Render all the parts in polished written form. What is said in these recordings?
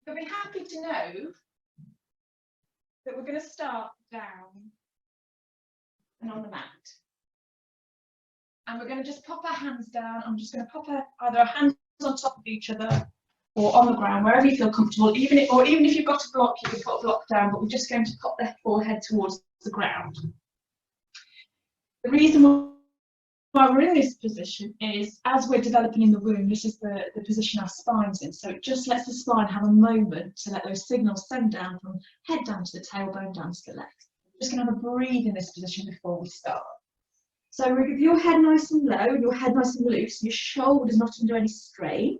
You'll be happy to know that we're going to start down and on the mat. And we're going to just pop our hands down. I'm just going to pop either our hands on top of each other or on the ground, wherever you feel comfortable. Even if you've got a block, you can put a block down, but we're just going to pop the forehead towards the ground. The reason why we're in this position is, as we're developing in the womb, this is the position our spine's in. So it just lets the spine have a moment to let those signals send down from head down to the tailbone, down to the legs. We're just going to have a breathe in this position before we start. So with your head nice and low, your head nice and loose, your shoulders not under any strain.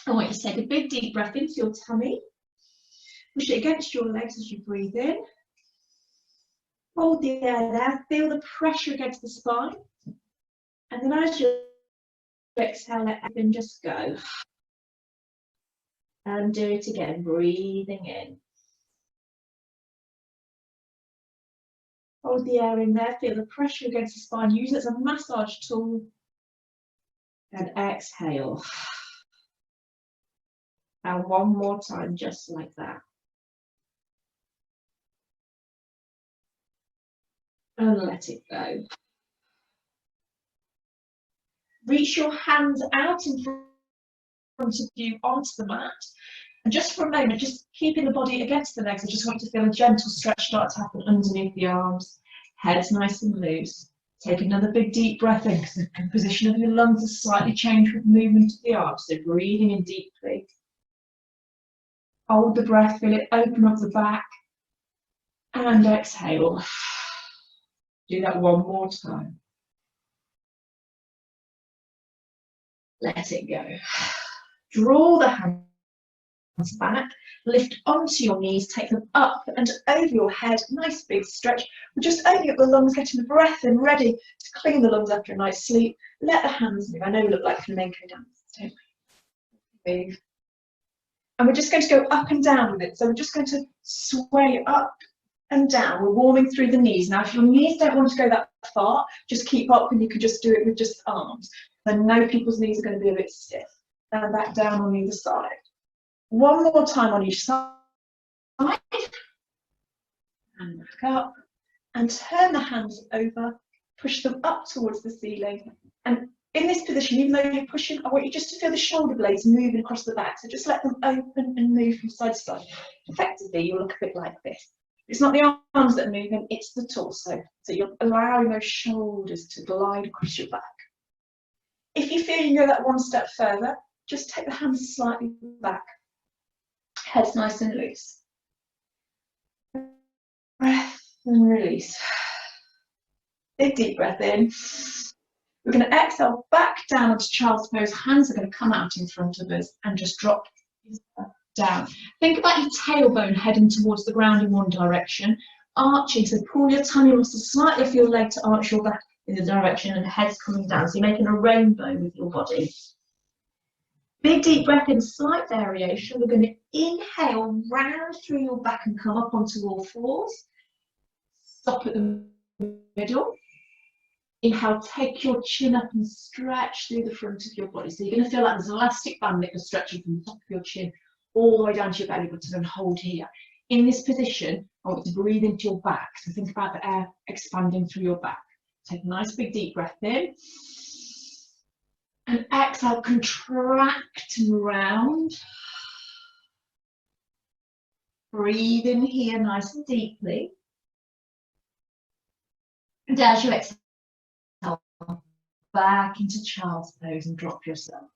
I want you to take a big deep breath into your tummy. Push it against your legs as you breathe in. Hold the air there, feel the pressure against the spine. And then as you exhale, let everything just go. And do it again, breathing in. Hold the air in there, feel the pressure against the spine, use it as a massage tool. And exhale. And one more time, just like that. And let it go. Reach your hands out in front of you onto the mat. And just for a moment, just keeping the body against the legs, I just want you to feel a gentle stretch start to happen underneath the arms. Head's nice and loose. Take another big deep breath in, because the position of your lungs has slightly changed with movement of the arms. So breathing in deeply. Hold the breath, feel it open up the back. And exhale. Do that one more time. Let it go. Draw the hands back, lift onto your knees, take them up and over your head, nice big stretch. We're just opening up the lungs, getting the breath in, ready to clean the lungs after a night's sleep. Let the hands move. I know we look like flamenco dancers, don't we? Move. And we're just going to go up and down with it. So we're just going to sway up and down. We're warming through the knees. Now, if your knees don't want to go that far, just keep up and you can just do it with just arms. I know people's knees are going to be a bit stiff. And back down on either side. One more time on each side. And back up. And turn the hands over. Push them up towards the ceiling. And in this position, even though you're pushing, I want you just to feel the shoulder blades moving across the back. So just let them open and move from side to side. Effectively, you'll look a bit like this. It's not the arms that are moving, it's the torso. So you're allowing those shoulders to glide across your back. If you feel you can go that one step further, just take the hands slightly back. Head's nice and loose. Breath and release. Big deep breath in. We're going to exhale back down onto child's pose. Hands are going to come out in front of us and just drop down. Think about your tailbone heading towards the ground in one direction. Arching, so pull your tummy muscles slightly off your leg to arch your back in the direction, and the head's coming down. So you're making a rainbow with your body. Big deep breath in, slight variation. We're going to inhale round through your back and come up onto all fours. Stop at the middle. Inhale, take your chin up and stretch through the front of your body. So you're going to feel like there's an elastic band that is stretching from the top of your chin all the way down to your belly button, and hold here. In this position, I want you to breathe into your back. So think about the air expanding through your back. Take a nice big deep breath in. And exhale, contract and round. Breathe in here nice and deeply. And as you exhale, back into child's pose and drop yourself.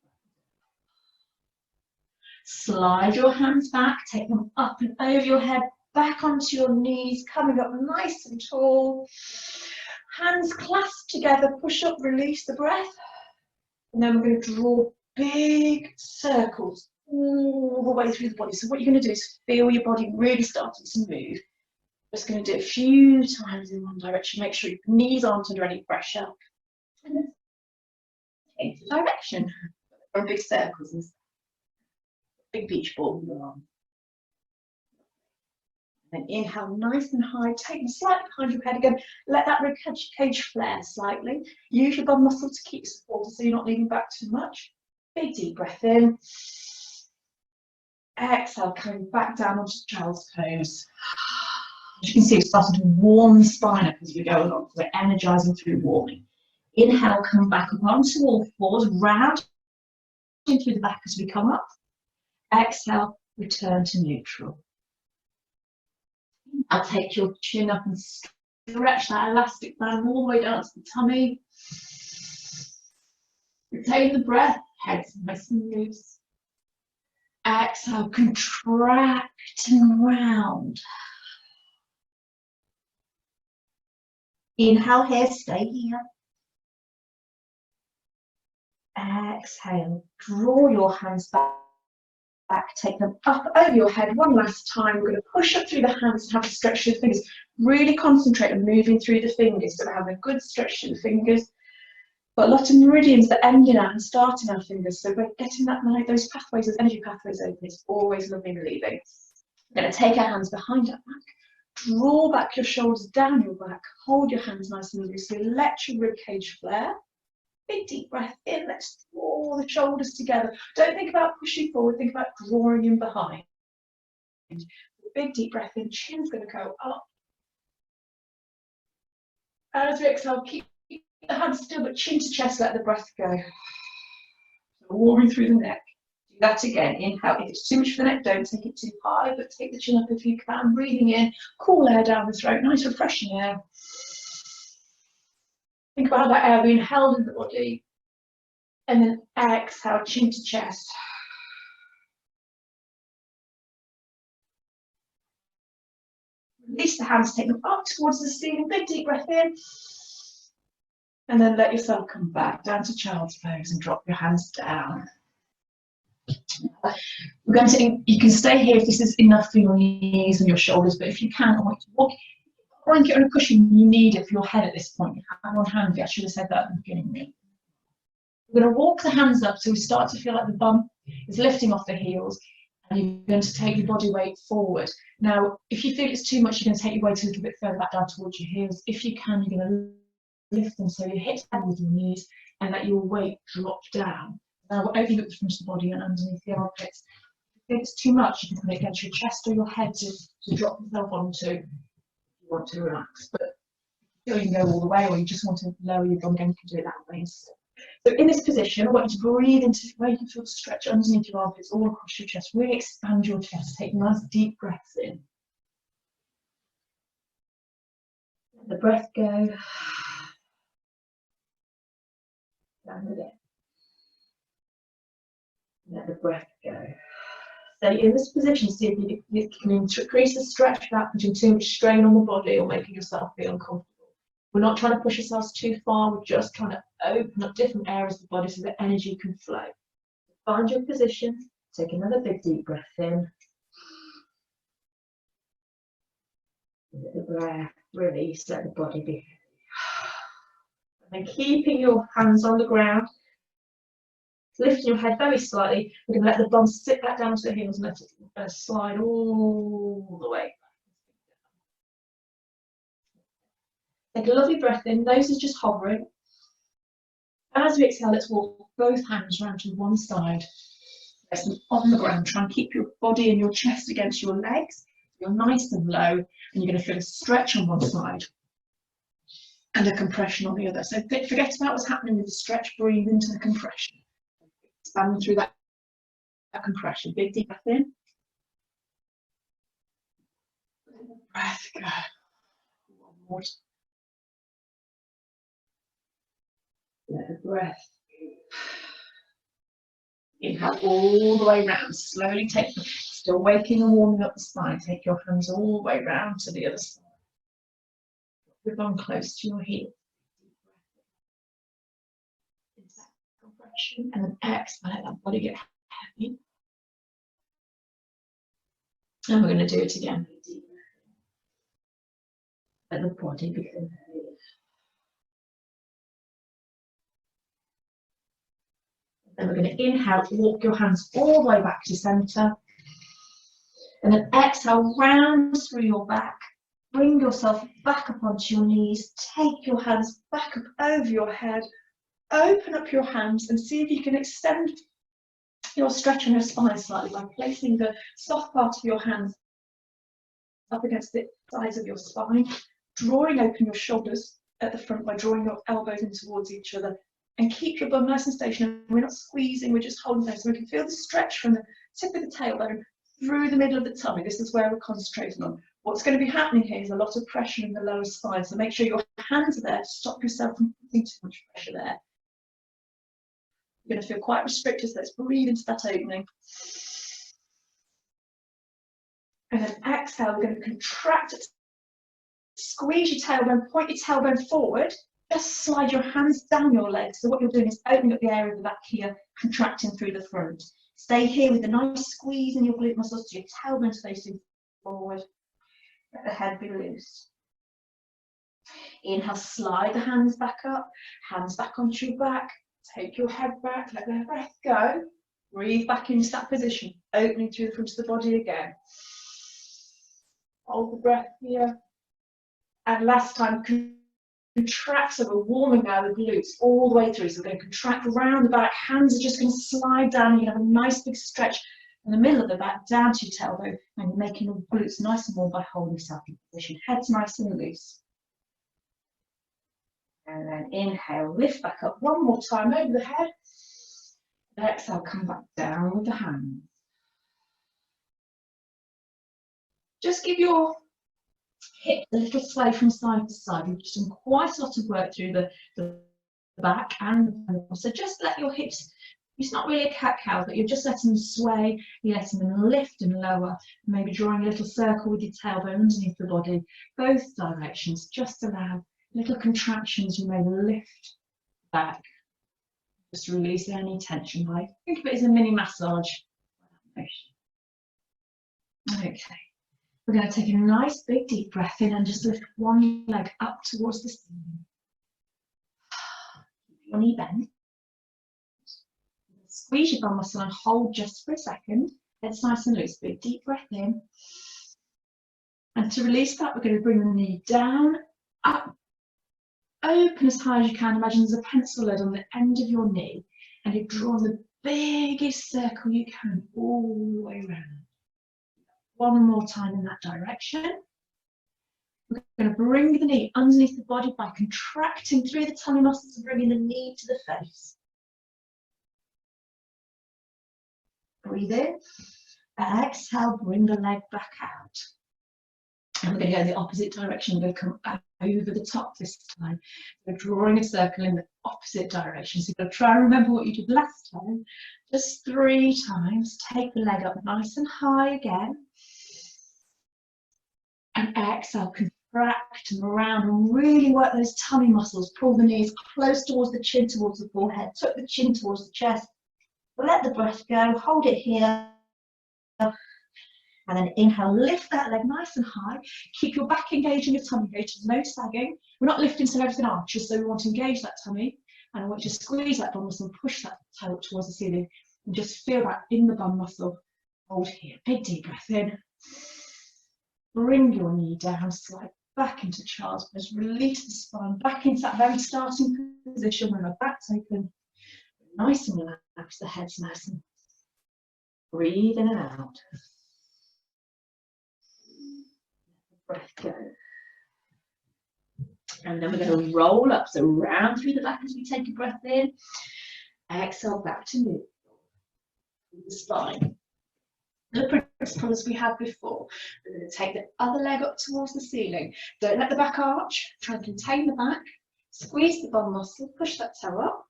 Slide your hands back, take them up and over your head, back onto your knees, coming up nice and tall. Hands clasped together, push up, release the breath. And then we're going to draw big circles all the way through the body. So what you're going to do is feel your body really starting to move. Just going to do a few times in one direction. Make sure your knees aren't under any pressure. And then change the direction. Or big circles and big beach ball with your arm. And then inhale nice and high, take them slightly behind your head again. Let that rib cage flare slightly. Use your bum muscle to keep supported so you're not leaning back too much. Big deep breath in. Exhale, coming back down onto child's pose. As you can see, we're starting to warm the spine up as we go along. So we're energizing through warming. Inhale, come back up onto all fours, round through the back as we come up. Exhale, return to neutral. I'll take your chin up and stretch that elastic band all the way down to the tummy. Retain the breath, head's nice and loose. Exhale, contract and round. Inhale here, stay here. Exhale, draw your hands back, take them up over your head one last time. We're going to push up through the hands and have to stretch your fingers. Really concentrate on moving through the fingers, so we're having a good stretch to the fingers. But a lot of meridians that end in and start in our fingers, so we're getting that those pathways, those energy pathways open. It's always lovely relieving. We're going to take our hands behind our back, draw back your shoulders down your back, hold your hands nice and loosely, let your rib cage flare. Big deep breath in, let's draw the shoulders together. Don't think about pushing forward, think about drawing in behind. Big deep breath in, chin's going to go up. As we exhale, keep the hands still, but chin to chest, let the breath go. So warming through the neck. Do that again. Inhale. If it's too much for the neck, don't take it too high, but take the chin up if you can. Breathing in, cool air down the throat, nice refreshing air. Think about that air being held in the body. And then exhale, chin to chest. Release the hands, take them up towards the ceiling. Big deep breath in. And then let yourself come back down to child's pose and drop your hands down. We're going to, you can stay here if this is enough for your knees and your shoulders, but if you can, I want you to walk. Blanket on a cushion, you need it for your head at this point. You have one hand, I should have said that at the beginning. Really. We're going to walk the hands up so we start to feel like the bum is lifting off the heels, and you're going to take your body weight forward. Now, if you feel it's too much, you're going to take your weight a little bit further back down towards your heels. If you can, you're going to lift them so you hit down with your knees and let your weight drop down. Now, we're opening up the front of the body and underneath the armpits. If it's too much, you can put it against your chest or your head to drop yourself onto. Want to relax, but you can go all the way, or you just want to lower your bum again, you can do it that way. So in this position, I want you to breathe into where you can feel the stretch underneath your armpits, all across your chest. Really expand your chest. Take nice deep breaths in. Let the breath go. Down with it. Let the breath go. Stay in this position, see if you can increase the stretch without putting too much strain on the body or making yourself feel uncomfortable. We're not trying to push ourselves too far, we're just trying to open up different areas of the body so that energy can flow. Find your position, take another big deep breath in. Let the breath release, let the body be heavy. And then keeping your hands on the ground, lifting your head very slightly, we're going to let the bum sit back down to the heels and let it slide all the way. Take a lovely breath in, nose is just hovering. And as we exhale, let's walk both hands round to one side. Press them on the ground. Try and keep your body and your chest against your legs. You're nice and low, and you're going to feel a stretch on one side and a compression on the other. So forget about what's happening with the stretch, breathe into the compression. Expanding through that compression. Big deep breath in. Breath go. One more. Let the breath. Inhale all the way round. Slowly take them. Still waking and warming up the spine. Take your hands all the way round to the other side. Your bum close to your heel. Compression, and then exhale, let that body get heavy. And we're going to do it again. Let the body become heavy. Then we're going to inhale, walk your hands all the way back to centre. And then exhale, round through your back. Bring yourself back up onto your knees. Take your hands back up over your head. Open up your hands and see if you can extend You'll stretch on your spine slightly by placing the soft part of your hands up against the sides of your spine, drawing open your shoulders at the front by drawing your elbows in towards each other, and keep your bum nice and stationary. We're not squeezing, we're just holding there, so we can feel the stretch from the tip of the tailbone through the middle of the tummy. This is where we're concentrating on. What's going to be happening here is a lot of pressure in the lower spine, so make sure your hands are there to stop yourself from putting too much pressure there. You're going to feel quite restricted, so let's breathe into that opening. And then exhale, we're going to contract, squeeze your tailbone, point your tailbone forward, just slide your hands down your legs. So what you're doing is opening up the area of the back here, contracting through the front. Stay here with a nice squeeze in your glute muscles so your tailbone's facing forward. Let the head be loose. Inhale, slide the hands back up, hands back onto your back. Take your head back, let the breath go. Breathe back into that position, opening through the front of the body again. Hold the breath here. And last time, contract, so we're warming now the glutes all the way through. So we're going to contract around the back, hands are just going to slide down. You're going to have a nice big stretch in the middle of the back, down to your tailbone, and you're making the glutes nice and warm by holding yourself in position. Head's nice and loose. And then inhale, lift back up one more time over the head. Exhale, come back down with the hands. Just give your hips a little sway from side to side. We've done quite a lot of work through the back and the front. So just let your hips, it's not really a cat-cow, but you're just letting them sway, you're letting them lift and lower, maybe drawing a little circle with your tailbone underneath the body, both directions. Just allow little contractions. You may lift back, just release any tension. Right? Think of it as a mini massage. Okay, we're going to take a nice big deep breath in and just lift one leg up towards the ceiling. Your knee bend. Squeeze your bum muscle and hold just for a second. It's nice and loose. Big deep breath in. And to release that, we're going to bring the knee down, up, open as high as you can. Imagine there's a pencil lead on the end of your knee, and you've drawn the biggest circle you can all the way around. One more time in that direction. We're going to bring the knee underneath the body by contracting through the tummy muscles and bringing the knee to the face. Breathe in. Exhale, bring the leg back out. And we're going to go in the opposite direction. We're going to come over the top this time. We're drawing a circle in the opposite direction. So you've got to try and remember what you did last time. Just 3 times. Take the leg up nice and high again. And exhale, contract and around and really work those tummy muscles. Pull the knees close towards the chin, towards the forehead. Tuck the chin towards the chest. Let the breath go. Hold it here. And then inhale, lift that leg nice and high. Keep your back engaged and your tummy engaged. There's no sagging. We're not lifting so everything arches, so we want to engage that tummy. And I want you to squeeze that bum muscle and push that toe up towards the ceiling. And just feel that in the bum muscle. Hold here. Big deep breath in. Bring your knee down, slide back into child's pose. Release the spine back into that very starting position when our back's open. Nice and relaxed, the head's nice and breathe in and out. Breath go. And then we're going to roll up, so round through the back as we take a breath in. Exhale back to neutral. The spine. The principle as we had before. We're going to take the other leg up towards the ceiling. Don't let the back arch. Try and contain the back. Squeeze the bum muscle. Push that toe up.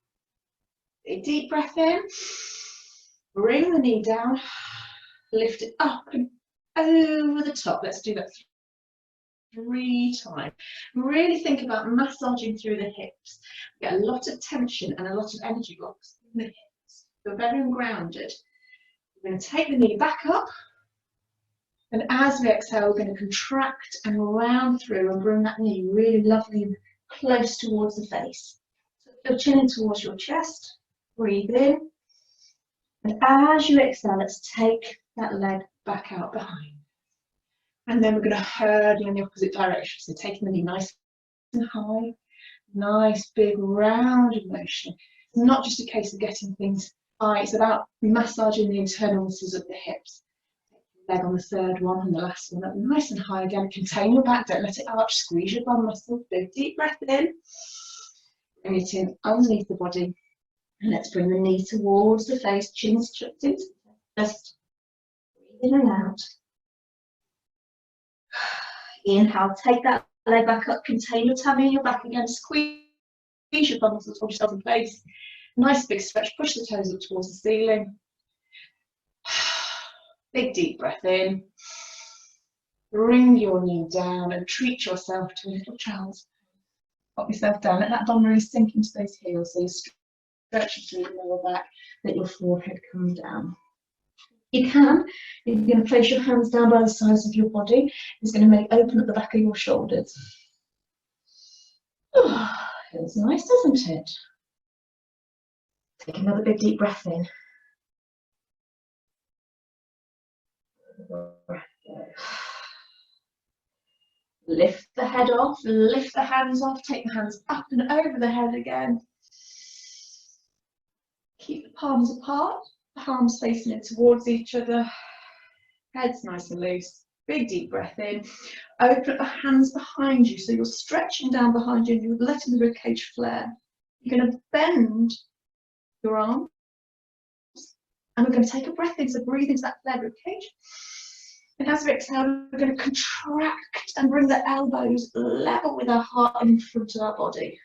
A deep breath in. Bring the knee down. Lift it up and over the top. Let's do that 3 times. Really think about massaging through the hips. Get a lot of tension and a lot of energy blocks in the hips. Feel very grounded. We're going to take the knee back up. And as we exhale, we're going to contract and round through and bring that knee really lovely and close towards the face. So feel chin in towards your chest. Breathe in. And as you exhale, let's take that leg back out behind. And then we're going to hurdle in the opposite direction. So taking the knee nice and high, nice big rounded motion. It's not just a case of getting things It's about massaging the internal muscles of the hips. Leg on the third one and the last one up nice and high again. Contain your back, don't let it arch, squeeze your bum muscle. Big deep breath in. Bring it in underneath the body. And let's bring the knee towards the face, chin tucked into the chest. Breathe in and out. Inhale, take that leg back up, contain your tummy and your back again, squeeze your bum muscles, hold yourself in place. Nice big stretch, push the toes up towards the ceiling. Big deep breath in. Bring your knee down and treat yourself to a little child's pose. Pop yourself down, let that bum really sink into those heels so you stretch through your lower back, let your forehead come down. You're going to place your hands down by the sides of your body. It's going to open at the back of your shoulders. Feels nice, doesn't it? Take another big deep breath in. Lift the head off, lift the hands off, take the hands up and over the head again. Keep the palms apart, palms facing in towards each other. Head's nice and loose. Big deep breath in. Open up the hands behind you, so you're stretching down behind you and you're letting the ribcage flare. You're going to bend your arms and we're going to take a breath in, so breathe into that flared ribcage. And as we exhale, we're going to contract and bring the elbows level with our heart in front of our body.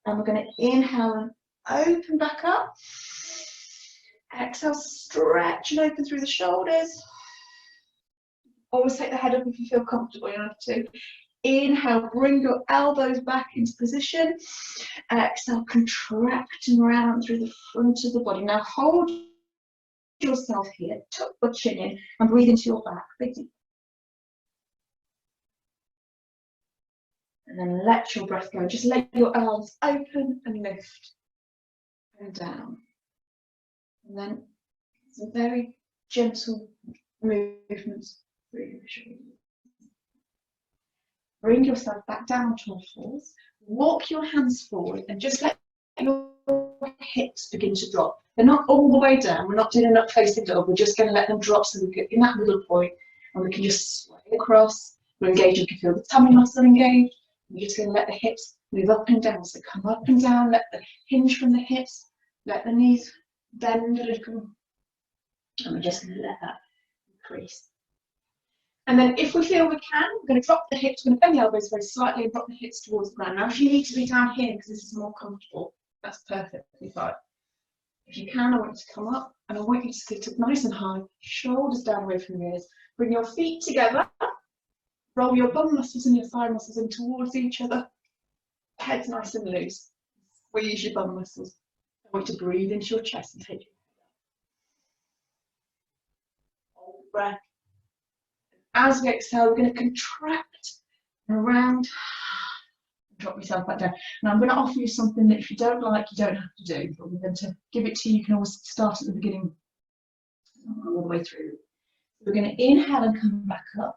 And we're going to inhale and open back up. Exhale, stretch and open through the shoulders. Always take the head up if you feel comfortable, you don't have to. Inhale, bring your elbows back into position. Exhale, contracting around through the front of the body. Now hold yourself here, tuck your chin in and breathe into your back. Big deep. And then let your breath go. Just let your arms open and lift and down. And then some very gentle movements through your shoulders. Bring yourself back down to all fours. Walk your hands forward and just let your hips begin to drop. They're not all the way down. We're not doing an up facing dog. We're just going to let them drop so we get in that middle point and we can just sway across. We're engaged. You can feel the tummy muscle engaged. We're just going to let the hips move up and down. So come up and down. Let the hinge from the hips. Let the knees bend a little. And we're just going to let that increase. And then if we feel we can, we're going to drop the hips, we're going to bend the elbows very slightly and drop the hips towards the ground. Now if you need to be down here because this is more comfortable, that's perfectly fine. If you can, I want you to come up and I want you to sit up nice and high, shoulders down away from your ears. Bring your feet together, roll your bum muscles and your thigh muscles in towards each other. Head's nice and loose. Squeeze your bum muscles. I want you to breathe into your chest and take your head up. Hold the breath. As we exhale, we're going to contract around, drop yourself back down. Now I'm going to offer you something that if you don't like, you don't have to do, but we're going to give it to you. You can always start at the beginning, all the way through. We're going to inhale and come back up.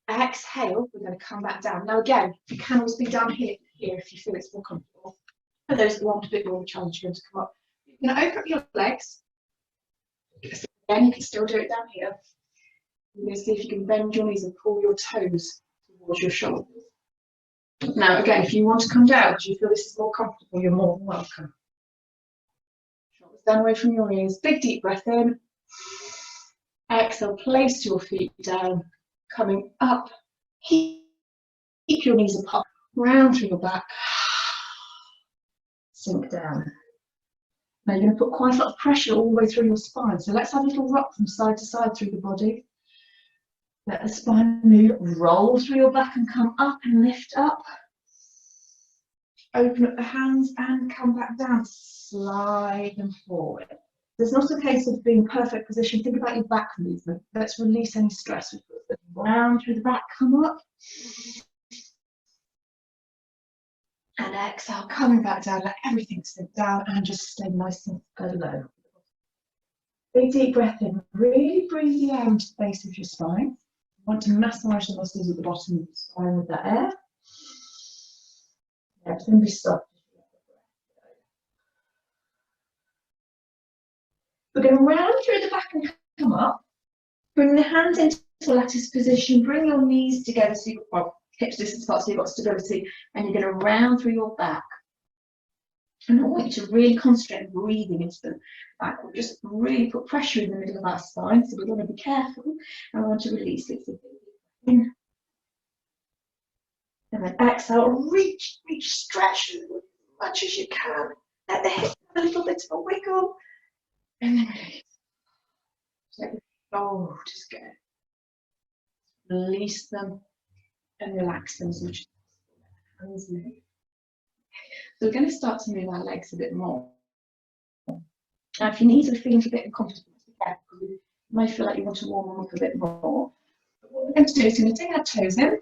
Exhale, we're going to come back down. Now again, you can always be down here if you feel it's more comfortable. For those that want a bit more of a challenge, you're going to come up. You're going to open up your legs. Again, you can still do it down here. You're going to see if you can bend your knees and pull your toes towards your shoulders. Now, again, if you want to come down because you feel this is more comfortable, you're more than welcome. Shoulders down away from your ears. Big deep breath in. Exhale, place your feet down. Coming up. Keep your knees apart. Round through your back. Sink down. Now you're going to put quite a lot of pressure all the way through your spine. So let's have a little rock from side to side through the body. Let the spine move, roll through your back and come up and lift up. Open up the hands and come back down. Slide them forward. There's not a case of being perfect position. Think about your back movement. Let's release any stress. Round through the back, come up. And exhale, coming back down, let everything sink down and just stay nice and low. Big deep breath in, really bring the air into the base of your spine. You want to massage the muscles at the bottom of the spine with that air. Everything be soft. We're going to round through the back and come up. Bring the hands into a lattice position. Bring your knees together so you've got, well, hips distance apart so you've got stability. And you're going to round through your back. And I want you to really concentrate on breathing into the back. We'll just really put pressure in the middle of our spine, so we're going to be careful. And I want to release it. So in. And then exhale, reach, stretch as much as you can. Let the hips have a little bit of a wiggle. And then release. Let the shoulders go. Release them and relax them as much as possible. Hands move. So we're going to start to move our legs a bit more. Now, if your knees are feeling a bit uncomfortable, you may feel like you want to warm them up a bit more. But what we're going to do is we're going to take our toes in.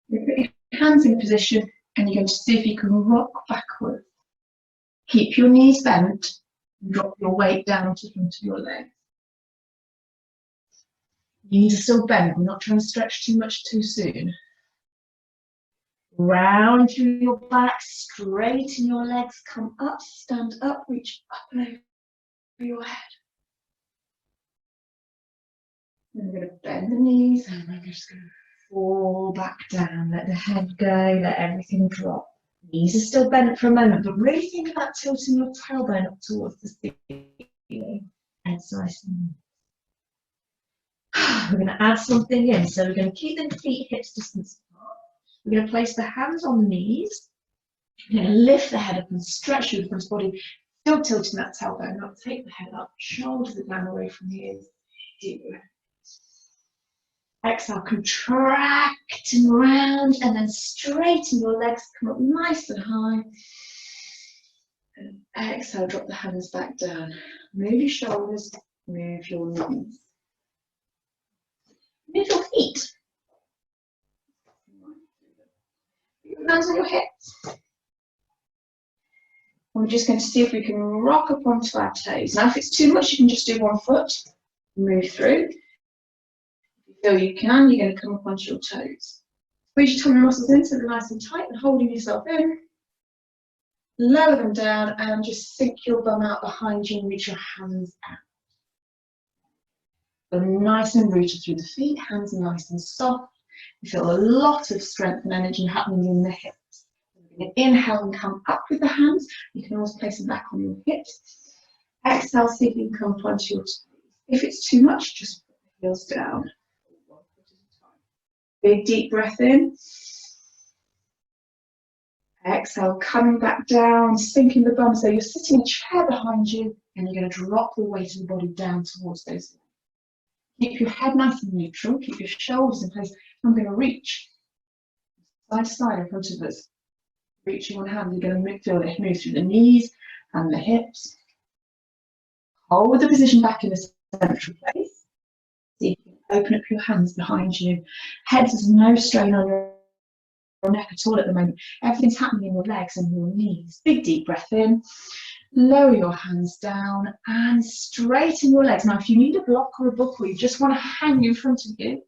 You put your hands in position and you're going to see if you can rock backwards. Keep your knees bent and drop your weight down to the front of your legs. Knees are still bent, we're not trying to stretch too much too soon. Round through your back, straighten your legs, come up, stand up, reach up and over your head. And we're going to bend the knees and we're just going to fall back down, let the head go, let everything drop. Knees are still bent for a moment, but really think about tilting your tailbone up towards the ceiling. Head's nice and we're going to add something in, so we're going to keep the feet hips distance apart. We're going to place the hands on the knees. We're going to lift the head up and stretch through the front body, still tilting that tailbone up. Take the head up, shoulders are down away from the ears. Deep breath. Exhale, contract and round, and then straighten your legs, come up nice and high. And exhale, drop the hands back down. Move your shoulders, move your knees. Move your feet. Hands on your hips. We're just going to see if we can rock up onto our toes. Now, if it's too much, you can just do one foot, move through. If you feel you can, you're going to come up onto your toes. Squeeze your tummy muscles in so they're nice and tight and holding yourself in. Lower them down and just sink your bum out behind you and reach your hands out. So nice and rooted through the feet, hands are nice and soft. You feel a lot of strength and energy happening in the hips. You're going to inhale and come up with the hands. You can also place them back on your hips. Exhale, see if you can come onto your toes. If it's too much, just put the heels down. Big deep breath in. Exhale, coming back down, sinking the bum so you're sitting in a chair behind you and you're going to drop the weight of the body down towards those legs. Keep your head nice and neutral, keep your shoulders in place. I'm going to reach side to side in front of us. Reaching one hand, you're going to feel it move through the knees and the hips. Hold the position back in the central place. See if you can open up your hands behind you. Head, there's no strain on your neck at all at the moment. Everything's happening in your legs and your knees. Big deep breath in. Lower your hands down and straighten your legs. Now, if you need a block or a book or you just want to hang in front of you,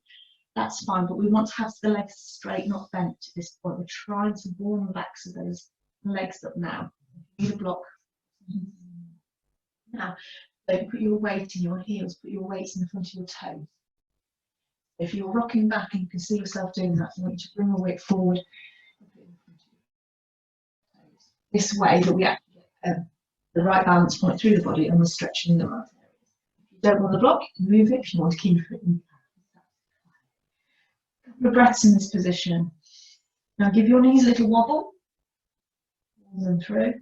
that's fine, but we want to have the legs straight, not bent at this point. We're trying to warm the backs of those legs up now. Need a block. Now, don't put your weight in your heels, put your weight in the front of your toes. If you're rocking back and you can see yourself doing that, I want you to bring your weight forward and put it in front of your toes. This way that we actually get the right balance point through the body and we're stretching in the right areas. If you don't want the block, you can move it. If you want to keep it, you can. A couple of breaths in this position. Now give your knees a little wobble. Warm them through.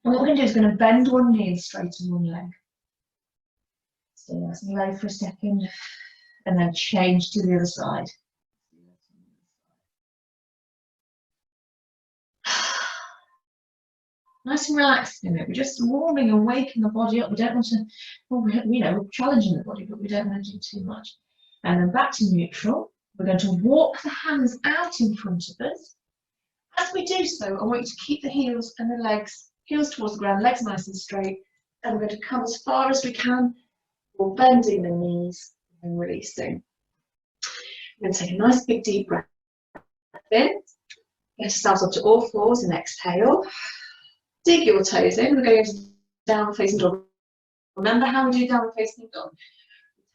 And what we're going to do is going to bend one knee and straighten one leg. Stay nice and low for a second and then change to the other side. Nice and relaxed in it. We're just warming and waking the body up. We don't want to, well, we're challenging the body, but we don't want to do too much. And then back to neutral. We're going to walk the hands out in front of us. As we do so, I want you to keep the heels and the legs, heels towards the ground, legs nice and straight. And we're going to come as far as we can. We're bending the knees and releasing. We're going to take a nice big deep breath in. Get yourselves up to all fours and exhale. Dig your toes in. We're going to downward facing dog. Remember how we do downward facing dog?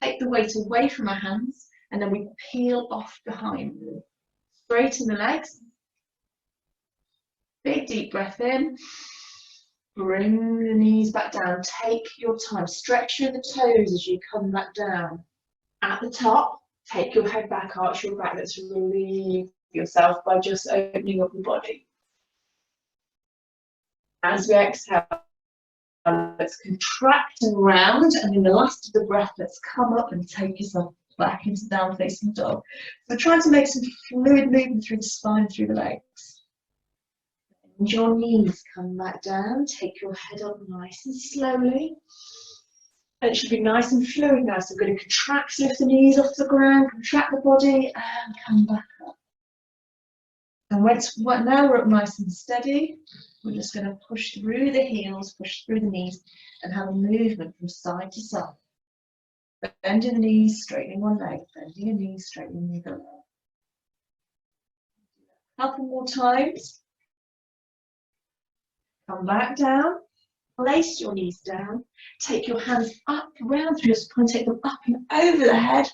Take the weight away from our hands and then we peel off behind. Straighten the legs. Big deep breath in. Bring the knees back down. Take your time. Stretch through the toes as you come back down. At the top, take your head back, arch your back. Let's relieve yourself by just opening up the body. As we exhale, let's contract and round, and in the last of the breath, let's come up and take yourself back into down facing dog. So trying to make some fluid movement through the spine, through the legs. Bend your knees, come back down, take your head up nice and slowly. And it should be nice and fluid now. So we're going to contract, lift the knees off the ground, contract the body, and come back up. And now we're up nice and steady. We're just going to push through the heels, push through the knees, and have a movement from side to side. Bending the knees, straightening one leg, bending your knees, straightening the other leg. A couple more times. Come back down. Place your knees down. Take your hands up, round through your spine, take them up and over the head.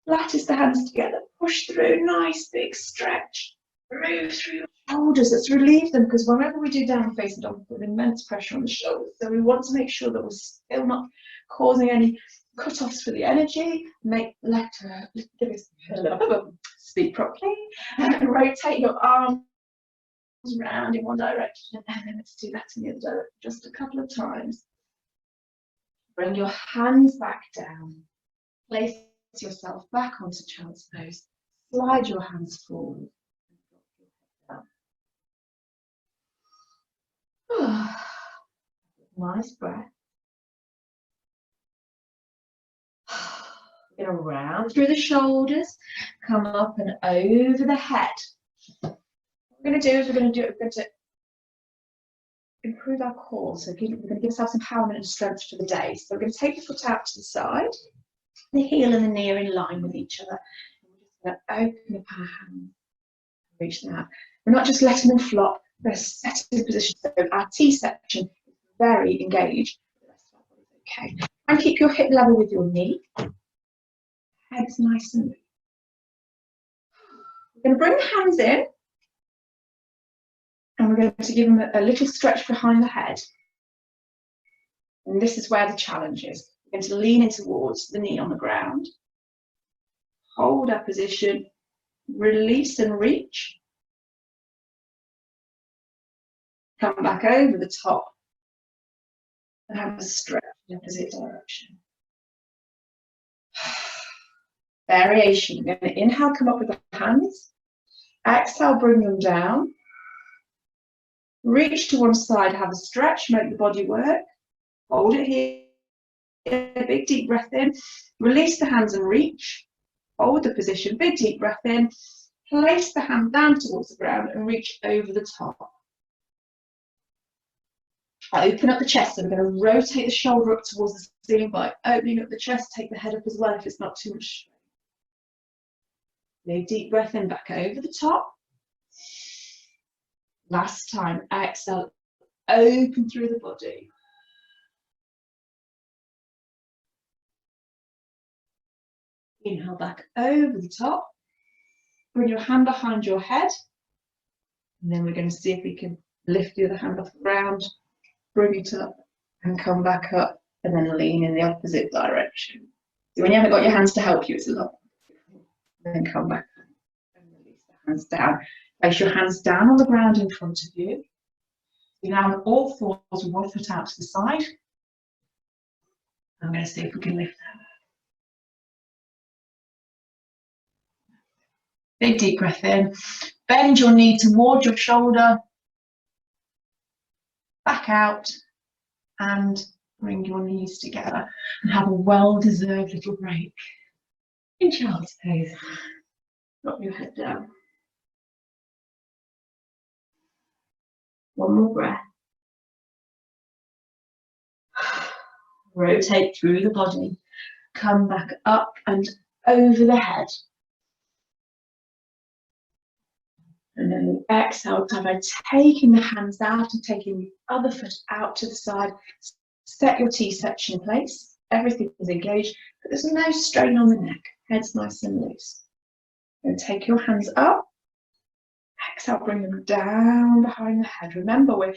Lattice the hands together, push through, nice big stretch. Move through your shoulders, let's relieve them, because whenever we do down facing dog, we put immense pressure on the shoulders. So we want to make sure that we're still not causing any cut-offs for the energy. Speak properly, and rotate your arms round in one direction, and then let's do that in the other direction just a couple of times. Bring your hands back down. Place yourself back onto child's pose. Slide your hands forward. Nice breath. We're going to round through the shoulders, come up and over the head. What we're going to do is we're going to improve our core. So we're going to give ourselves empowerment and strength for the day. So we're going to take the foot out to the side, the heel and the knee are in line with each other. And we're just going to open up our hands, reach them out. We're not just letting them flop. We're set in position. So our T-section is very engaged. Okay. And keep your hip level with your knee. Head's nice and loose. We're going to bring the hands in. And we're going to give them a little stretch behind the head. And this is where the challenge is. We're going to lean in towards the knee on the ground. Hold our position. Release and reach. Come back over the top and have a stretch in the opposite direction. Variation. We're going to inhale, come up with the hands. Exhale, bring them down. Reach to one side, have a stretch, make the body work. Hold it here. Big deep breath in. Release the hands and reach. Hold the position. Big deep breath in. Place the hand down towards the ground and reach over the top. Open up the chest, so we're going to rotate the shoulder up towards the ceiling by opening up the chest. Take the head up as well if it's not too much strain. Big deep breath in, back over the top. Last time, exhale, open through the body. Inhale back over the top. Bring your hand behind your head. And then we're going to see if we can lift the other hand off the ground. Bring it up and come back up and then lean in the opposite direction. So when you haven't got your hands to help you, it's a lot. And then come back and release the hands down. Place your hands down on the ground in front of you. You're now on all fours with one foot out to the side. I'm going to see if we can lift that. Big deep breath in. Bend your knee towards your shoulder. Back out and bring your knees together and have a well-deserved little break. In child's pose. Drop your head down. One more breath. Rotate through the body. Come back up and over the head. And then exhale, time by taking the hands out and taking the other foot out to the side. Set your T-section in place. Everything is engaged, but there's no strain on the neck. Head's nice and loose. And take your hands up. Exhale, bring them down behind the head. Remember, we're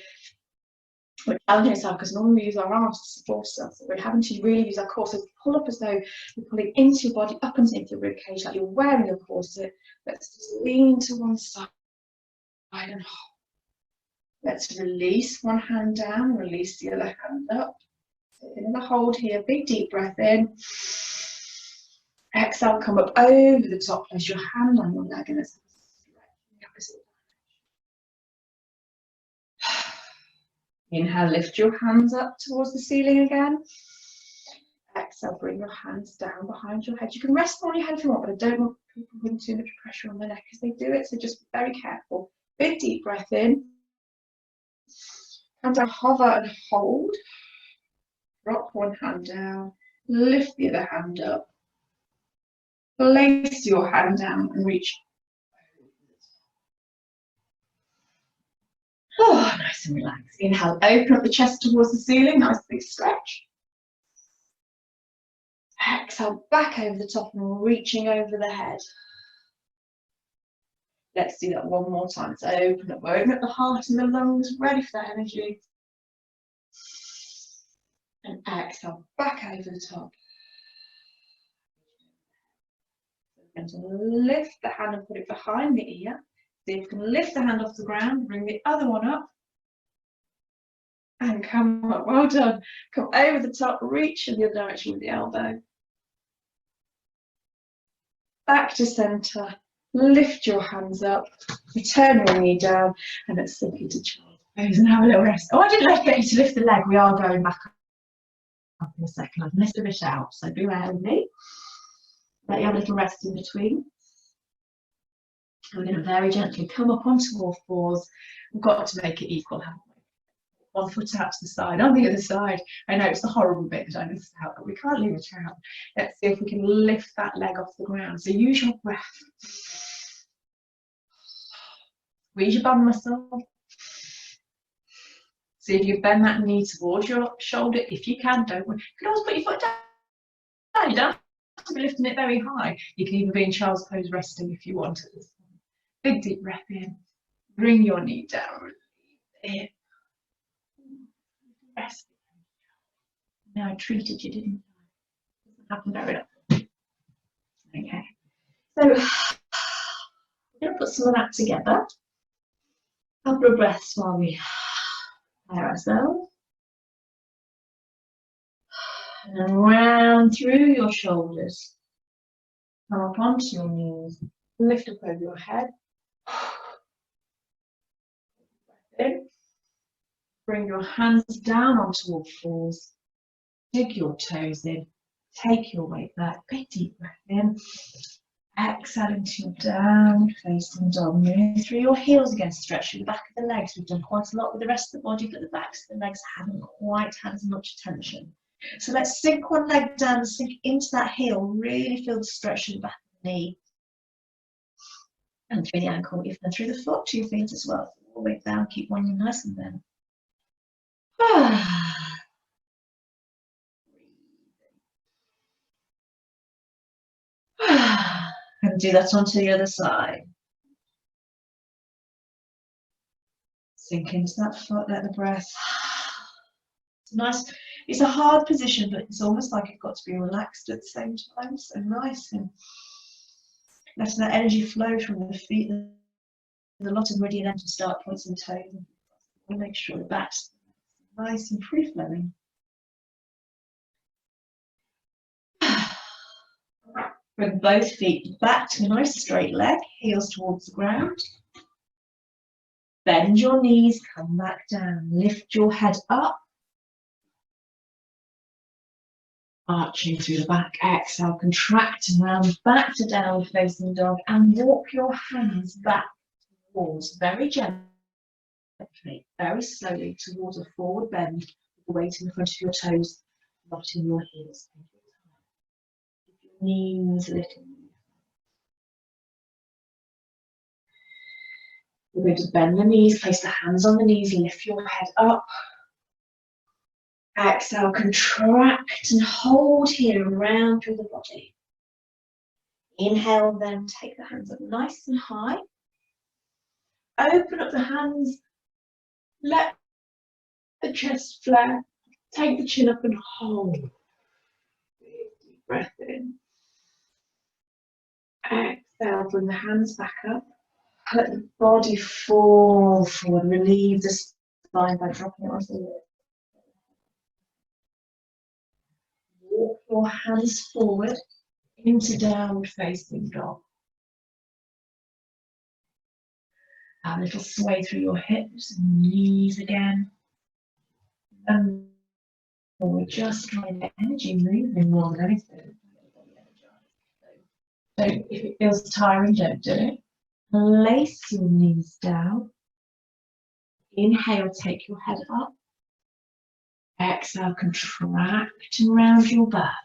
challenging ourselves because normally we use our arms to support us. So we're having to really use our core. So pull up as though you're pulling into your body, up and into your rib cage, like you're wearing a corset. Let's just lean to one side and hold. Let's release one hand down, release the other hand up. So another hold here, big deep breath in. Exhale, come up over the top, place your hand on your leg and let's stretch in the opposite direction. Inhale, lift your hands up towards the ceiling again. Exhale, bring your hands down behind your head. You can rest on your head if you want, but I don't want people putting too much pressure on their neck as they do it, so just be very careful. Big deep breath in. And hover and hold. Drop one hand down, lift the other hand up. Place your hand down and reach. Oh, nice and relaxed. Inhale, open up the chest towards the ceiling, nice big stretch. Exhale, back over the top and reaching over the head. Let's do that one more time. So open up the heart and the lungs, ready for that energy. And exhale, back over the top. We're going to lift the hand and put it behind the ear. See if you can lift the hand off the ground, bring the other one up. And come up, well done. Come over the top, reach in the other direction with the elbow. Back to centre, lift your hands up, return your knee down, and let's sink into child's pose and have a little rest. Oh, I didn't get you to lift the leg. We are going back up in a second. I've missed a bit out, so beware with me. Let you have a little rest in between. We're going to very gently come up onto all fours. We've got to make it equal, haven't we? One foot out to the side, on the other side. I know it's the horrible bit that I missed out, but we can't leave it out. Let's see if we can lift that leg off the ground. So use your breath. Squeeze your bum muscle. See if you bend that knee towards your shoulder. If you can, don't worry. You can always put your foot down. You don't have to be lifting it very high. You can even be in child's pose resting if you want at this point. Big deep breath in. Bring your knee down. In. Rest. Now I treated you, didn't I? Doesn't happen very often. Okay. So we're going to put some of that together. A couple of breaths while we prepare ourselves. And then round through your shoulders. Come up onto your knees. Lift up over your head. Breath in. Bring your hands down onto all fours. Dig your toes in. Take your weight back. Big deep breath in. Exhale into your down facing dog. Move through your heels again. Stretch through the back of the legs. We've done quite a lot with the rest of the body, but the backs of the legs haven't quite had as much attention. So let's sink one leg down, sink into that heel. Really feel the stretch in the back of the knee. And through the ankle, even through the foot to your feet as well. All the way down, keep one nice and bent. And do that onto the other side. Sink into that foot, let the breath. It's nice. It's a hard position, but it's almost like you've got to be relaxed at the same time. So nice and letting that energy flow from the feet. There's a lot of meridian energy start points and toes. And make sure the back's nice and free flowing. Bring both feet back to a nice straight leg, heels towards the ground. Bend your knees, come back down. Lift your head up. Arching through the back, exhale, contract and round back to downward facing dog and walk your hands back towards, very gently, very slowly towards a forward bend with the weight in the front of your toes, not in your heels. Keep your knees lifting. We're going to bend the knees, place the hands on the knees, lift your head up. Exhale, contract and hold here, round through the body. Inhale, then take the hands up nice and high. Open up the hands, let the chest flare. Take the chin up and hold. Deep breath in. Exhale, bring the hands back up. Let the body fall forward. Relieve the spine by dropping it onto the earth. Walk your hands forward into downward facing dog. A little sway through your hips and knees again. And we're just trying to get energy moving more than anything. So if it feels tiring, don't do it. Place your knees down. Inhale, take your head up. Exhale, contract and round your back.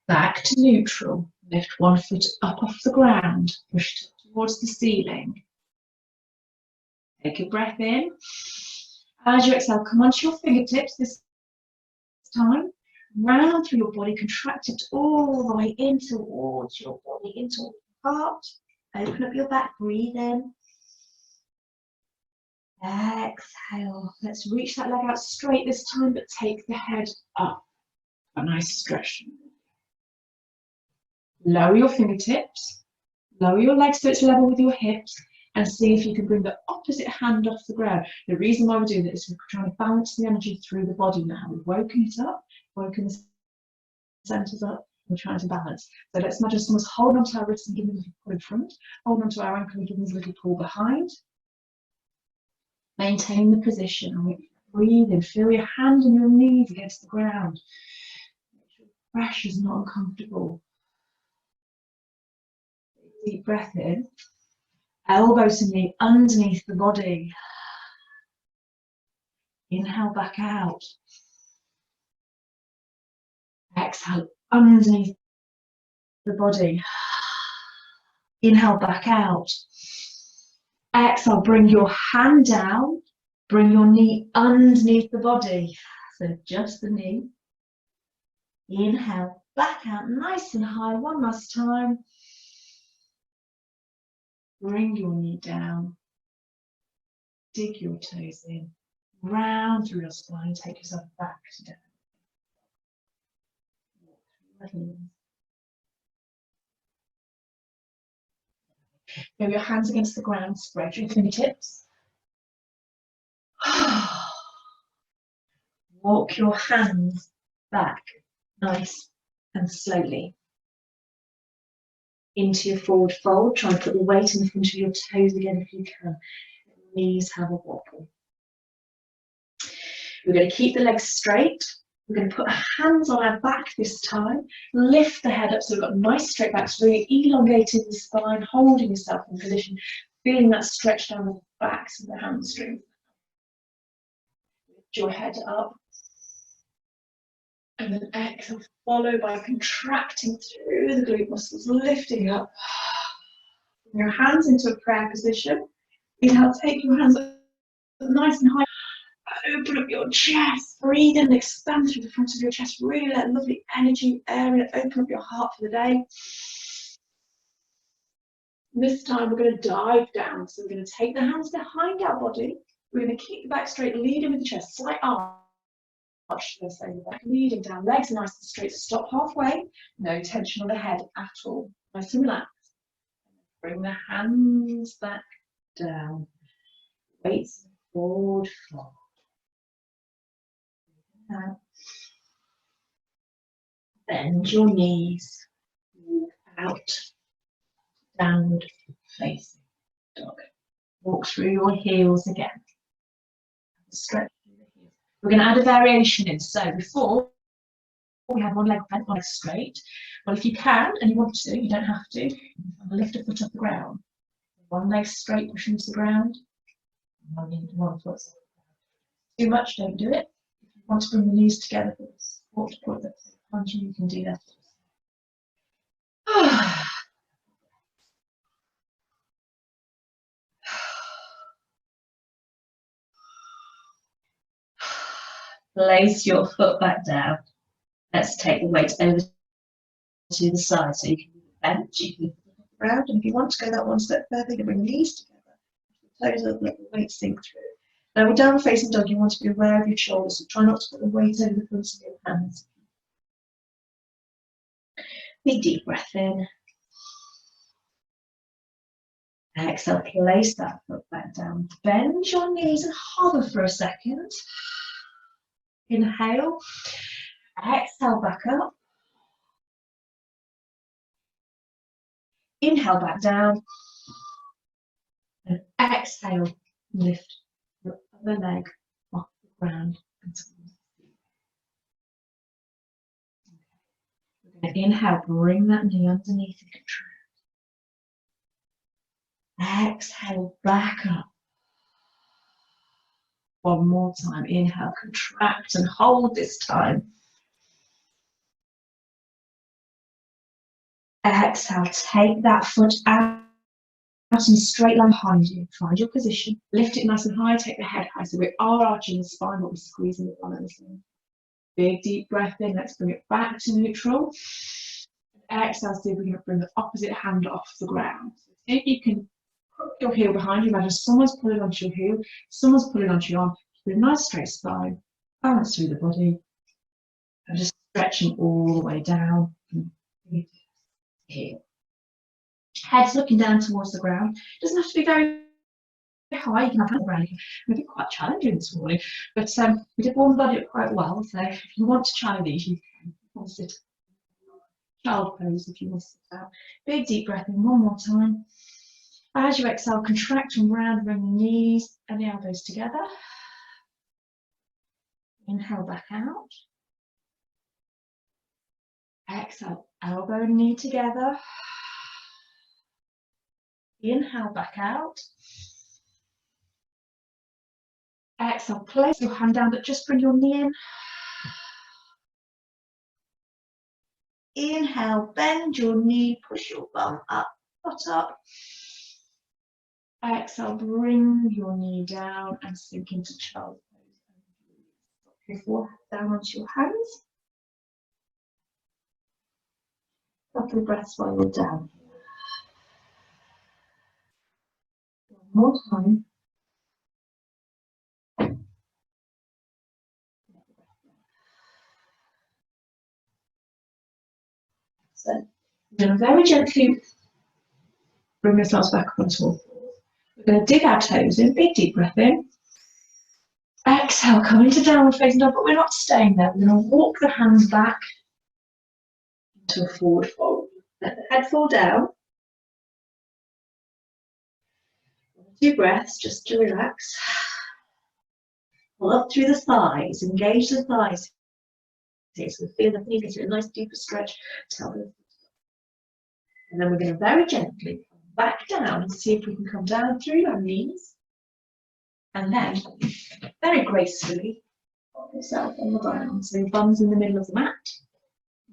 Back to neutral. Lift one foot up off the ground. Push towards the ceiling. Take a breath in. As you exhale, come onto your fingertips this time. Round through your body, contract it all the way in towards your body, into your heart. Open up your back, breathe in. Exhale. Let's reach that leg out straight this time, but take the head up. A nice stretch. Lower your fingertips. Lower your legs so it's level with your hips. And see if you can bring the opposite hand off the ground. The reason why we're doing this is we're trying to balance the energy through the body now. We've woken it up, woken the centers up, we're trying to balance. So let's imagine someone's holding onto our wrists and giving us a little pull in front, holding onto our ankle and giving us a little pull behind. Maintain the position and breathe in. Feel your hand and your knees against the ground. Make sure the pressure is not uncomfortable. Deep breath in. Elbows to knee underneath the body. Inhale back out. Exhale underneath the body. Inhale back out. Exhale, bring your hand down. Bring your knee underneath the body. So just the knee. Inhale back out nice and high. One last time. Bring your knee down. Dig your toes in. Round through your spine. Take yourself back to down. Walk through your Feel your hands against the ground. Spread your fingertips. Walk your hands back nice and slowly into your forward fold. Try and put the weight in the front of your toes again if you can. Knees have a wobble. We're going to keep the legs straight. We're going to put our hands on our back this time. Lift the head up so we've got nice straight backs, really elongating the spine, holding yourself in position, feeling that stretch down the backs of the hamstrings. Lift your head up. And then exhale, follow by contracting through the glute muscles, lifting up. Bring your hands into a prayer position. Inhale, take your hands up nice and high. Open up your chest. Breathe in and expand through the front of your chest. Really let lovely energy air in. Open up your heart for the day. This time we're going to dive down. So we're going to take the hands behind our body. We're going to keep the back straight, leading with the chest. Slight arch. Let's say the back, leading down, legs nice and straight. Stop halfway. No tension on the head at all. Nice and relaxed. Bring the hands back down. Weights forward, forward. Now, bend your knees. Walk out. Downward facing dog. Walk through your heels again. Stretch. We're going to add a variation in. So before we had one leg bent, one leg straight. Well, if you can and you want to, you don't have to. Lift a foot off the ground. One leg straight, pushing to the ground. One foot. Too much, don't do it. If you want to bring the knees together for the support to put that punching, you can do that. place your foot back down. Let's take the weight over to the side, so you can bench, you can around, and if you want to go that one step further, you can bring the knees together, toes up, let the weight sink through. Now with downward facing dog, you want to be aware of your shoulders, so try not to put the weight over the fronts of your hands. Big deep breath in. Exhale, place that foot back down. Bend your knees and hover for a second. Inhale. Exhale, back up. Inhale, back down. And exhale, lift your other leg off the ground. We're going to inhale, bring that knee underneath and contract. Exhale, back up. One more time. Inhale, contract and hold this time. Exhale, take that foot out in a straight line behind you. Find your position. Lift it nice and high. Take the head high. So we are arching the spine, but we're squeezing the bottom of the same. Big deep breath in. Let's bring it back to neutral. Exhale, see if we can bring the opposite hand off the ground. So see if you can put your heel behind you. Imagine someone's pulling onto your heel, someone's pulling onto your arm. With a nice straight spine, balance through the body, and just stretching all the way down. Here. Head's looking down towards the ground. It doesn't have to be very high. You can have the ground. It can be quite challenging this morning, but we did warm the body up quite well. So if you want to try these, you can sit child pose if you want to sit down. Big deep breath in one more time. As you exhale, contract and round, bring the knees and the elbows together. Inhale, back out. Exhale, elbow and knee together. Inhale, back out. Exhale, place your hand down, but just bring your knee in. Inhale, bend your knee, push your bum up, butt up. Exhale, bring your knee down and sink into child's pose. Your forehead down onto your hands. Couple of breaths while you're down. One more time. So we're going to very gently bring ourselves back up onto all fours. We're going to dig our toes in, big deep breath in. Exhale, come into downward facing dog, but we're not staying there. We're going to walk the hands back into a forward fold. Let the head fall down. 2 breaths just to relax. Pull up through the thighs, engage the thighs. So we feel the knee get a nice deeper stretch. And then we're going to very gently come back down and see if we can come down through our knees. And then, very gracefully, pop yourself on the ground. So your bum's in the middle of the mat.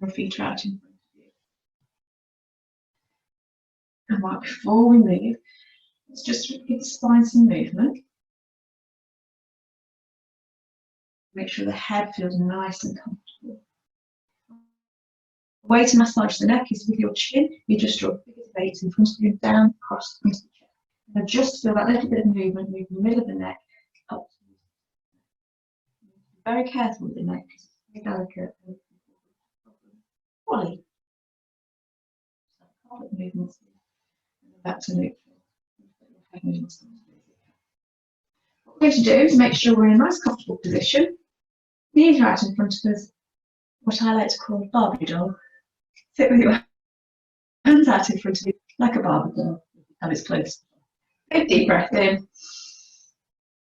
Your feet are out in front of you. And right before we move, let's just give the spine some movement. Make sure the head feels nice and comfortable. The way to massage the neck is with your chin. You just draw the biggest weight in front of you, down, across, into the chest. And just feel that little bit of movement, move the middle of the neck up. Be very careful with the neck, because it's very delicate. Fully. So couple of movements. And back to neutral. What we're going to do is make sure we're in a nice comfortable position. Knees are out in front of us, what I like to call a Barbie doll. Sit with your hands out in front of you like a Barbie doll, and it's close. Big deep breath in.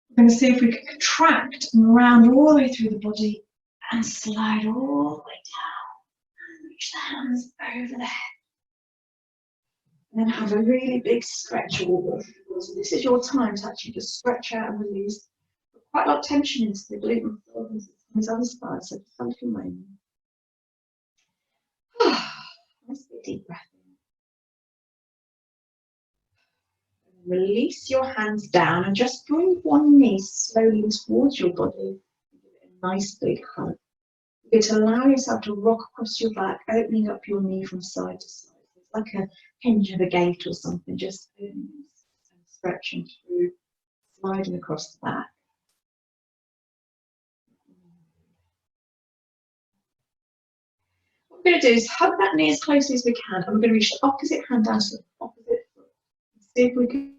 We're going to see if we can contract and round all the way through the body and slide all the way down and reach the hands over the head. And then have a really big stretch all the way through. So this is your time to actually just stretch out and release. Put quite a lot of tension into the glute and his other side, so just a little moment. Nice big deep breath in. Release your hands down and just bring one knee slowly towards your body. Give it nice big hug. You're going to allow yourself to rock across your back, opening up your knee from side to side. It's like a hinge of a gate or something, just opening and stretching through, sliding across the back. What we're going to do is hug that knee as closely as we can, and we're going to reach the opposite hand down to the opposite foot. See if we can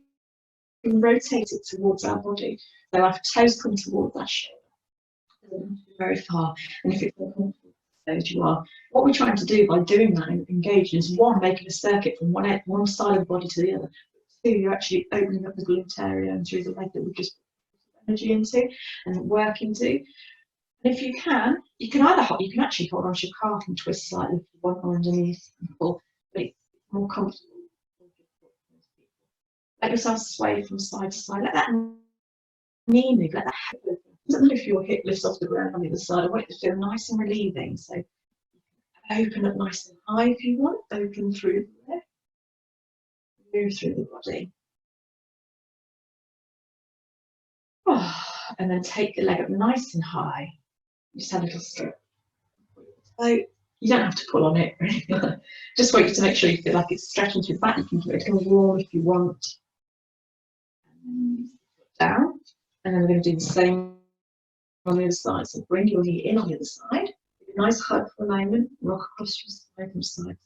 rotate it towards our body. So our toes come towards our shoulder. Doesn't have to be very far. And if it's uncomfortable, as you are, what we're trying to do by doing that and engaging is, one, making a circuit from one side of the body to the other. Two, you're actually opening up the glute area and through the leg that we've just put energy into and work into. And if you can actually hold onto your calf and twist slightly if you want, or underneath, but it's more comfortable. Let yourself sway from side to side. Let that knee move, let that hip open. It doesn't matter if your hip lifts off the ground on the other side. I want it to feel nice and relieving. So open up nice and high if you want. Open through the leg. Move through the body. Oh, and then take the leg up nice and high. Just have a little stretch. So you don't have to pull on it or anything like that. Just want you to make sure you feel like it's stretching through the back. You can give it a warm if you want. Down. And then we're going to do the same on the other side. So bring your knee in on the other side. Give a nice hug for a moment. Rock across your side from side.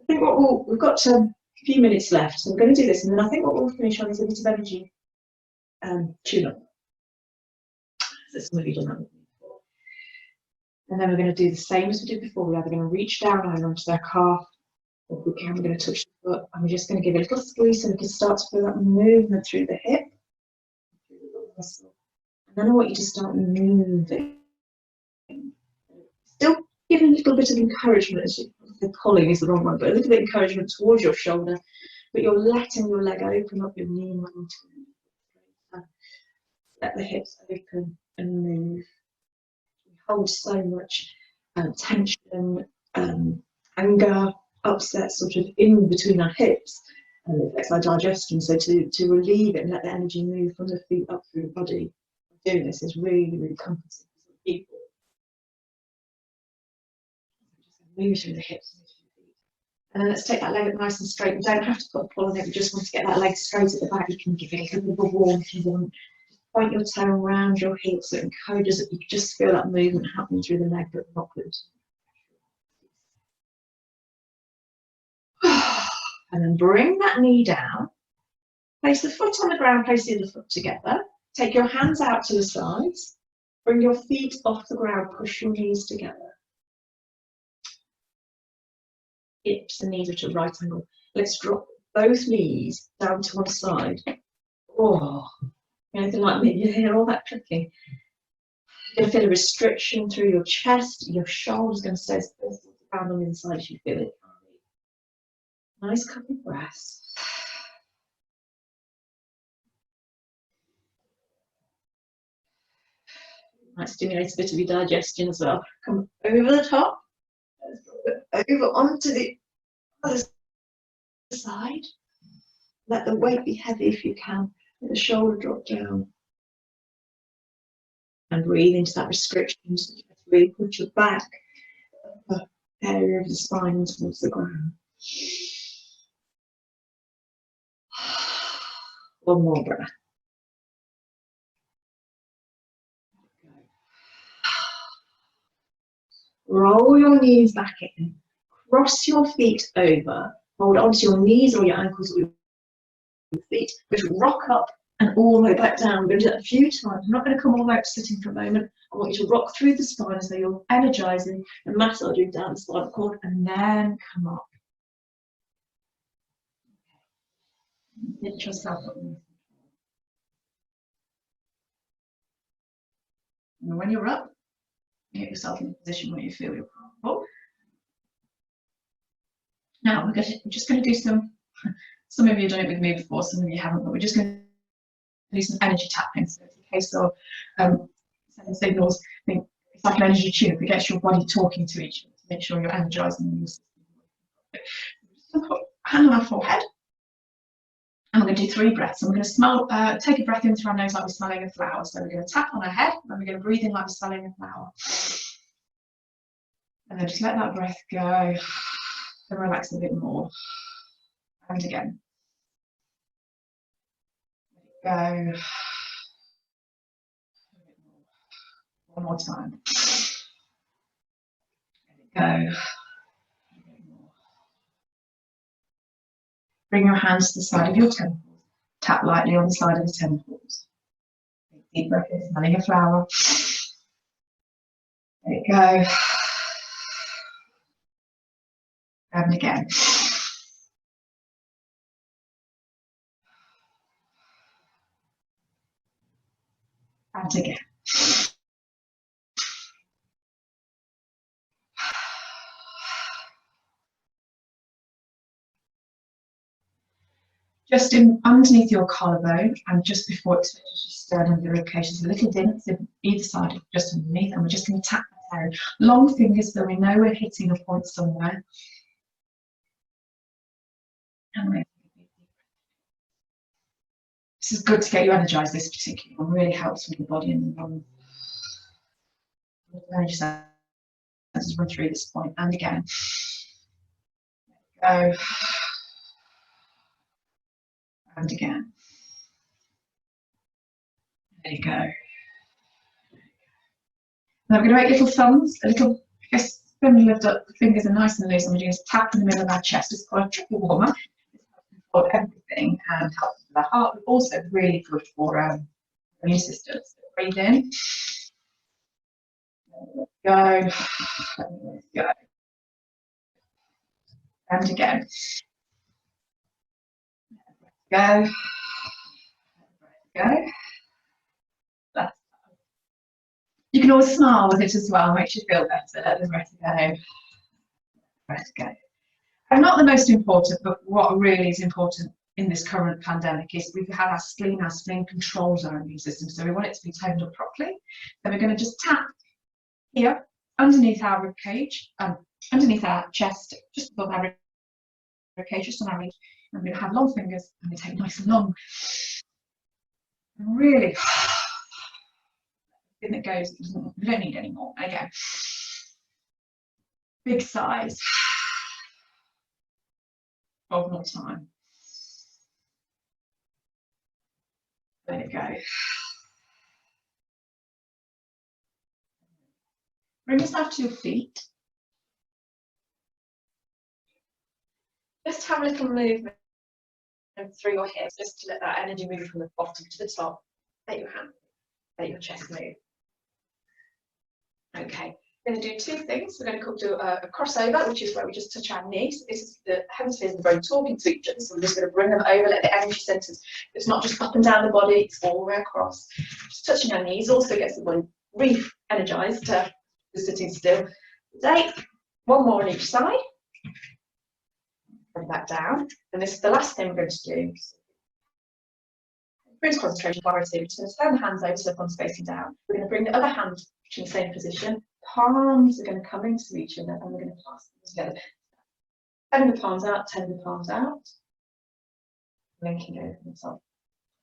I think we've got a few minutes left, so we're going to do this, and then I think what we'll finish on is a bit of energy tune-up. So some of you done that with me before. And then we're going to do the same as we did before. We're either going to reach down either onto their calf, or if we can, we're going to touch the foot, and we're just going to give it a little squeeze so we can start to feel that movement through the hip. And then I want you to start moving. Still giving a little bit of encouragement, as the pulling is the wrong one, but a little bit of encouragement towards your shoulder, but you're letting your leg open up, your knee moving. Let the hips open and move. We hold so much tension, anger, upset sort of in between our hips, and it affects our digestion. So to relieve it and let the energy move from the feet up through the body, doing this is really, really comforting for some people. Move through the hips, move through the feet. And then let's take that leg up nice and straight. We don't have to put a pull on it, we just want to get that leg straight at the back. You can give it a little bit of a warm if you want. Point your toe around your heel so it encourages that you can just feel that movement happening through the leg, but not good. And then bring that knee down. Place the foot on the ground, place the other foot together. Take your hands out to the sides. Bring your feet off the ground, push your knees together. Hips and knees are at a right angle. Let's drop both knees down to one side. Oh, anything like me, you hear all that clicking. You're going to feel a restriction through your chest. Your shoulder's going to stay as close to the ground on the inside as you feel it. Nice couple of breaths. Might stimulate a bit of your digestion as well. Come over the top, over onto the other side. Let the weight be heavy if you can. Let the shoulder drop down. And breathe into that restriction. So you really put your back, the area of the spine towards the ground. One more breath. Roll your knees back in. Cross your feet over. Hold onto your knees or your ankles or your feet. Just rock up and all the way back down. We're going to do that a few times. I'm not going to come all the way up to sitting for a moment. I want you to rock through the spine as though you're energizing and massaging down the spinal cord, and then come up. Lift yourself up. And when you're up, get yourself in a position where you feel you're comfortable. Now we're just going to do some of you have done it with me before, some of you haven't, but we're just going to do some energy tapping. So it's a case of sending signals. I think it's like an energy tune. It gets your body talking to each other to make sure you're energizing your system. Just put a hand on our forehead. And we're going to do 3 breaths. And we're going to smell, take a breath in through our nose like we're smelling a flower. So we're going to tap on our head, and we're going to breathe in like we're smelling a flower. And then just let that breath go and relax a bit more. And again. Let it go. One more time. Let it go. Bring your hands to the side of your temples. Tap lightly on the side of the temples. Deep breath in, smelling a flower. Let it go. And again. And again. Just underneath your collarbone and just before it touches your sternum, the ribcage, a little dents in either side, just underneath, and we're just going to tap that area. Long fingers so we know we're hitting a point somewhere. And this is good to get you energized. This particular one really helps with the body and the lungs. Let's run through this point and again. Go. And again. There you go. Now we're going to make little thumbs, a little, I guess, when we lift up, the fingers are nice and loose, and we're just tap in the middle of our chest. It's called a triple warmer. It's good for everything and helps with the heart, but also really good for immune system. So breathe in. Go. Go. And again. Go. Go. You can always smile with it as well, makes you feel better. Let the breath go. Breath go. And not the most important, but what really is important in this current pandemic is we've had our spleen. Our spleen controls our immune system, so we want it to be toned up properly. So we're going to just tap here underneath our rib cage, underneath our chest, just above our rib cage, just on our reach. And we're going to have long fingers, and we take nice and long. And really. That goes, we don't need any more. Again, big sighs. 12 more time. Let it go. Bring yourself to your feet. Just have a little movement through your hips, just to let that energy move from the bottom to the top. Let your hand, let your chest move. Okay, we're going to do 2 things. We're going to do a crossover, which is where we just touch our knees. This is the hemispheres of the brain talking to each other, so we're just going to bring them over, let the energy centers. It's not just up and down the body, it's all the way across. Just touching our knees also gets the body re-energized to sitting still. Today, 1 more on each side. Bring that down, and this is the last thing we're going to do. Brings concentration priority. We're just going to stand the hands over so the palms facing down. We're going to bring the other hand in the same position. Palms are going to come into each other, and we're going to clasp them together. Turning the palms out, turning the palms out. Linking over the top.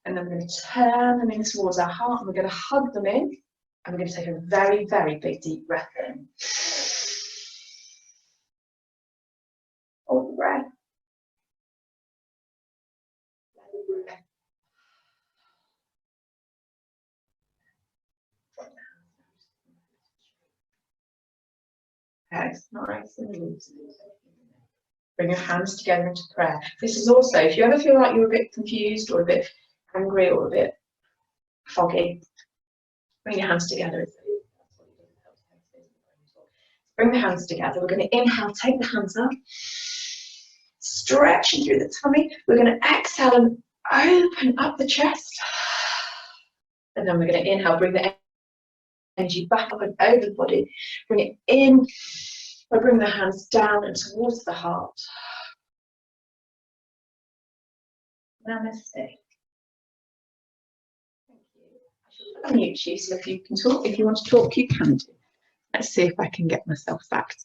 And then we're going to turn them in towards our heart, and we're going to hug them in. And we're going to take a very, very big deep breath in. Hold the breath. Nice and loose. Bring your hands together into prayer. This is also, if you ever feel like you're a bit confused or a bit angry or a bit foggy, bring your hands together. Bring the hands together. We're going to inhale, take the hands up, stretching through the tummy. We're going to exhale and open up the chest. And then we're going to inhale, bring the energy back up and over the body. Bring it in. We'll bring the hands down and towards the heart. Namaste. Thank you. I shall unmute you, so if you can talk, if you want to talk, you can do. Let's see if I can get myself back.